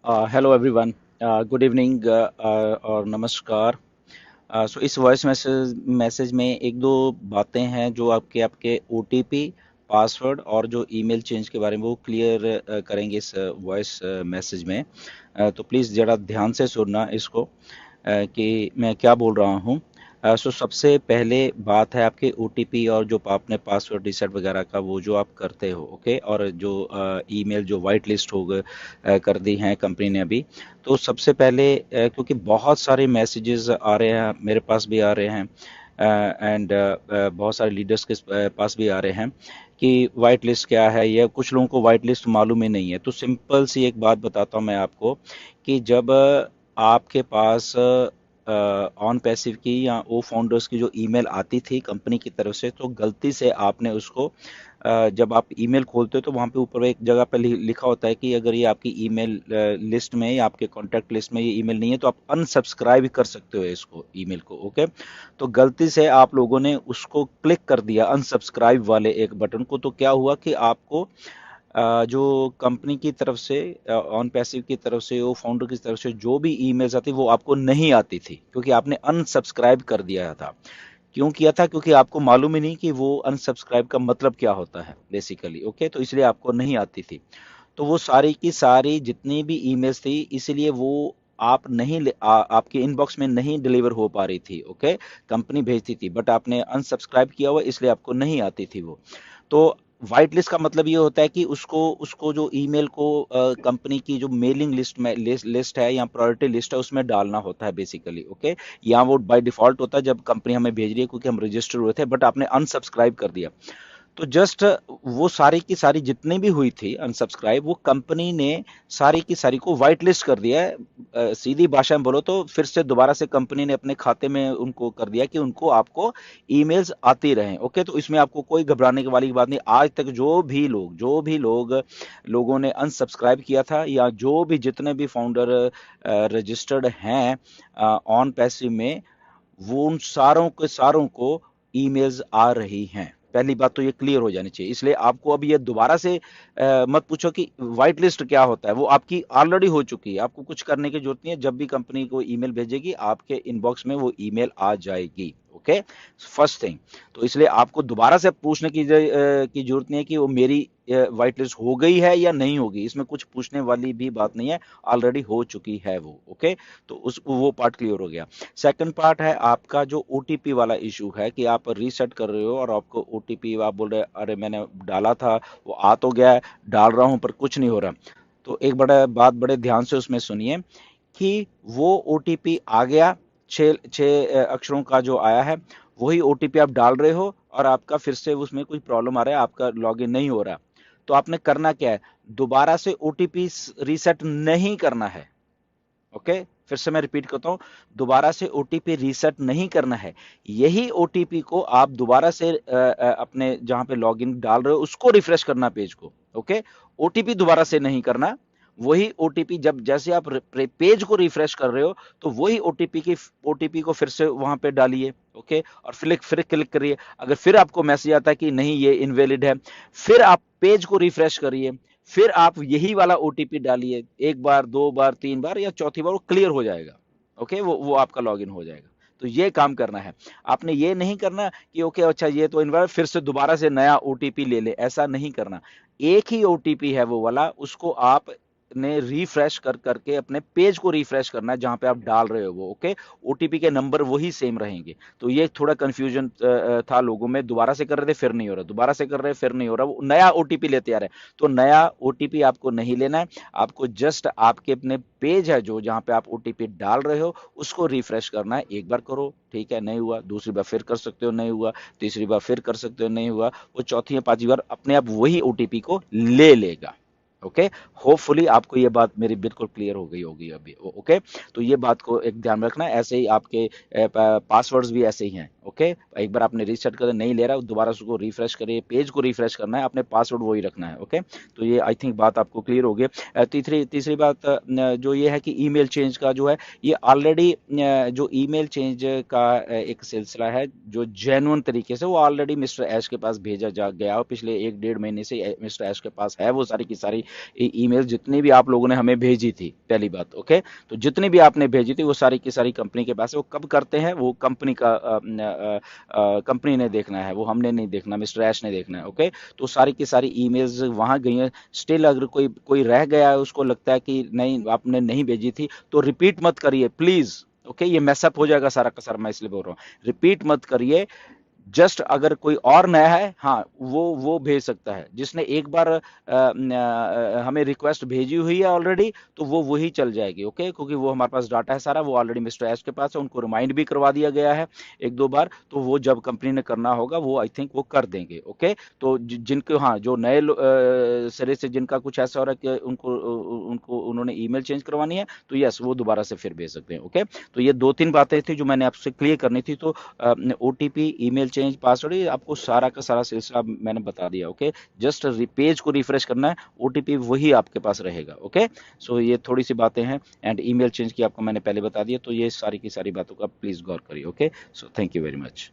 Hello everyone. Good evening और नमस्कार। सो इस वॉइस मैसेज में एक दो बातें हैं जो आपके आपके ओटीपी, पासवर्ड और जो ईमेल चेंज के बारे में वो क्लियर करेंगे इस वॉइस मैसेज में। तो प्लीज़ ज़रा ध्यान से सुनना इसको कि मैं क्या बोल रहा हूँ। सो सबसे पहले बात है आपके ओटीपी और जो आपने पासवर्ड रीसेट वगैरह का वो जो आप करते हो, ओके। और जो ईमेल जो वाइट लिस्ट हो गए कर दी हैं कंपनी ने अभी। तो सबसे पहले क्योंकि बहुत सारे मैसेजेस आ रहे हैं, मेरे पास भी आ रहे हैं एंड बहुत सारे लीडर्स के पास भी आ रहे हैं कि वाइट लिस्ट क्या है। ये कुछ लोगों को वाइट लिस्ट मालूम ही नहीं है। तो सिंपल सी एक बात बताता हूँ मैं आपको कि जब आपके पास ऑन पैसिव की या ओ फाउंडर्स की जो ईमेल आती थी कंपनी की तरफ से, तो गलती से आपने उसको जब आप ईमेल खोलते हो तो वहाँ पे ऊपर एक जगह पे लिखा होता है कि अगर ये आपकी ईमेल लिस्ट में या आपके कॉन्टैक्ट लिस्ट में ये ईमेल नहीं है तो आप अनसब्सक्राइब कर सकते हो इसको, ईमेल को, ओके। तो गलती से आप लोगों ने उसको क्लिक कर दिया अनसब्सक्राइब वाले एक बटन को। तो क्या हुआ कि आपको जो कंपनी की तरफ से, ऑन पैसिव की तरफ से, वो फाउंडर की तरफ से जो भी ईमेल्स आती वो आपको नहीं आती थी क्योंकि आपने अनसब्सक्राइब कर दिया था। क्यों किया था? क्योंकि आपको मालूम ही नहीं कि वो अनसब्सक्राइब का मतलब क्या होता है बेसिकली, ओके। तो इसलिए आपको नहीं आती थी। तो वो सारी की सारी जितनी भी ईमेल्स थी, इसलिए वो आप नहीं आपके इनबॉक्स में नहीं डिलीवर हो पा रही थी, ओके। कंपनी भेजती थी बट आपने अनसब्सक्राइब किया हुआ इसलिए आपको नहीं आती थी वो। तो व्हाइट लिस्ट का मतलब ये होता है कि उसको उसको जो ईमेल को कंपनी की जो मेलिंग लिस्ट में लिस्ट है या प्रायोरिटी लिस्ट है उसमें डालना होता है बेसिकली, ओके। या वो बाय डिफॉल्ट होता है जब कंपनी हमें भेज रही है क्योंकि हम रजिस्टर हुए थे बट आपने अनसब्सक्राइब कर दिया। तो जस्ट वो सारी की सारी जितनी भी हुई थी अनसब्सक्राइब, वो कंपनी ने सारी की सारी को व्हाइट लिस्ट कर दिया है। सीधी भाषा में बोलो तो फिर से दोबारा से कंपनी ने अपने खाते में उनको कर दिया कि उनको आपको ईमेल्स आती रहें, ओके। तो इसमें आपको कोई घबराने की वाली बात नहीं। आज तक जो भी लोग लोगों ने अनसब्सक्राइब किया था या जो भी जितने भी फाउंडर रजिस्टर्ड हैं ऑन पैसिव में, वो उन सारों के सारों को ईमेल्स आ रही हैं। पहली बात तो ये क्लियर हो जानी चाहिए। इसलिए आपको अब ये दोबारा से मत पूछो कि व्हाइट लिस्ट क्या होता है। वो आपकी ऑलरेडी हो चुकी है, आपको कुछ करने की जरूरत नहीं है। जब भी कंपनी को ईमेल भेजेगी आपके इनबॉक्स में वो ईमेल आ जाएगी, ओके। First thing. तो इसलिए आपको दोबारा से पूछने की जरूरत नहीं है कि वो मेरी व्हाइट लिस्ट हो गई है या नहीं होगी। इसमें कुछ पूछने वाली भी बात नहीं है, ऑलरेडी हो चुकी है वो, ओके। तो उस वो पार्ट क्लियर हो गया। सेकंड पार्ट है आपका जो ओटीपी वाला इशू है कि आप रीसेट कर रहे हो और आपको ओटीपी आप बोल रहे हैं अरे मैंने डाला था, वो आ तो गया है, डाल रहा हूं पर कुछ नहीं हो रहा। तो एक बड़ा बात बड़े ध्यान से उसमें सुनिए कि वो ओटीपी आ गया, छः छः अक्षरों का जो आया है, वही ओटीपी आप डाल रहे हो और आपका फिर से उसमें कोई प्रॉब्लम आ रहा है, आपका लॉगिन नहीं हो रहा। तो आपने करना क्या है? दोबारा से ओटीपी रीसेट नहीं करना है, ओके। फिर से मैं रिपीट करता हूं, दोबारा से ओटीपी रीसेट नहीं करना है। यही ओटीपी को आप दोबारा से अपने जहां पे लॉगिन डाल रहे हो उसको रिफ्रेश करना, पेज को, ओके। ओटीपी दोबारा से नहीं करना। वही ओटीपी जब जैसे आप पेज को रिफ्रेश कर रहे हो तो वही ओटीपी को फिर से वहां पे डालिए, ओके। और फिर क्लिक करिए। अगर फिर आपको मैसेज आता है कि नहीं ये इनवैलिड है, फिर आप पेज को रिफ्रेश करिए। फिर आप यही वाला ओटीपी डालिए, एक बार, दो बार, तीन बार या चौथी बार वो क्लियर हो जाएगा, ओके। वो आपका लॉगिन हो जाएगा। तो ये काम करना है। आपने ये नहीं करना कि ओके अच्छा ये तो इनवैलिड, फिर से दोबारा से नया ओटीपी ले ले, ऐसा नहीं करना। एक ही ओटीपी है वो वाला, उसको आप ने रिफ्रेश कर करके अपने पेज को रिफ्रेश करना है जहां पे आप डाल रहे हो वो, ओके। ओटीपी के नंबर वही सेम रहेंगे। तो ये थोड़ा कंफ्यूजन था लोगों में, दोबारा से कर रहे थे फिर नहीं हो रहा, दोबारा से कर रहे फिर नहीं हो रहा, वो नया ओटीपी लेते आ रहे हैं। तो नया ओटीपी आपको नहीं लेना है। आपको जस्ट आपके अपने पेज है जो जहां पे आप ओटीपी डाल रहे हो उसको रिफ्रेश करना है। एक बार करो, ठीक है, नहीं हुआ, दूसरी बार फिर कर सकते हो, नहीं हुआ, तीसरी बार फिर कर सकते हो, नहीं हुआ, वो चौथी या पांचवी बार अपने आप वही ओटीपी को ले लेगा, ओके। होपफुली आपको ये बात मेरी बिल्कुल क्लियर हो गई होगी अभी, ओके। तो ये बात को एक ध्यान में रखना। ऐसे ही आपके पासवर्ड्स भी ऐसे ही हैं, ओके। एक बार आपने रीसेट कर नहीं ले रहा, दोबारा उसको रिफ्रेश करिए, पेज को रिफ्रेश करना है, अपने पासवर्ड वही रखना है, ओके। तो ये आई थिंक बात आपको क्लियर हो गई। तीसरी तीसरी बात जो ये है कि ईमेल चेंज का जो है, ये ऑलरेडी जो ईमेल चेंज का एक सिलसिला है जो जेन्युइन तरीके से वो ऑलरेडी मिस्टर ऐश के पास भेजा जा गया, और पिछले एक डेढ़ महीने से मिस्टर ऐश के पास है वो सारी की सारी ईमेल जितनी भी आप लोगों ने हमें भेजी थी, पहली बात। ओके, तो जितनी भी आपने भेजी थी वो सारी की सारी कंपनी के पास है। वो कब करते हैं, वो कंपनी ने देखना है, वो हमने नहीं देखना, मिस्टर ऐश ने देखना है। ओके, तो सारी की सारी ईमेल्स वहां गई हैं। स्टिल अगर कोई कोई रह गया है, उसको लगता है कि नहीं आपने नहीं भेजी थी, तो रिपीट मत करिए प्लीज। ओके, ये मैसअप हो जाएगा सारा का सारा, मैं इसलिए बोल रहा हूँ रिपीट मत करिए। जस्ट अगर कोई और नया है, हाँ, वो भेज सकता है। जिसने एक बार हमें रिक्वेस्ट भेजी हुई है ऑलरेडी, तो वो वही चल जाएगी। ओके, क्योंकि वो हमारे पास डाटा है सारा, वो ऑलरेडी मिस्टर एस के पास है, उनको रिमाइंड भी करवा दिया गया है एक दो बार। तो वो जब कंपनी ने करना होगा वो आई थिंक वो कर देंगे। ओके, तो जिनको, हाँ, जो नए सिरे से जिनका कुछ ऐसा हो रहा है कि उनको उन्होंने ईमेल चेंज करवानी है, तो यस, वो दोबारा से फिर भेज सकते हैं। ओके, तो ये दो तीन बातें थी जो मैंने आपसे क्लियर करनी थी। तो ओटीपी, ईमेल चेंज, पासवर्ड, ये आपको सारा का सारा सिलसिला मैंने बता दिया। ओके, जस्ट पेज को रिफ्रेश करना है, ओटीपी वही आपके पास रहेगा। ओके, सो ये थोड़ी सी बातें हैं। एंड ईमेल चेंज की आपको मैंने पहले बता दिया, तो ये सारी की सारी बातों का प्लीज गौर करिए। Okay, so thank you very much.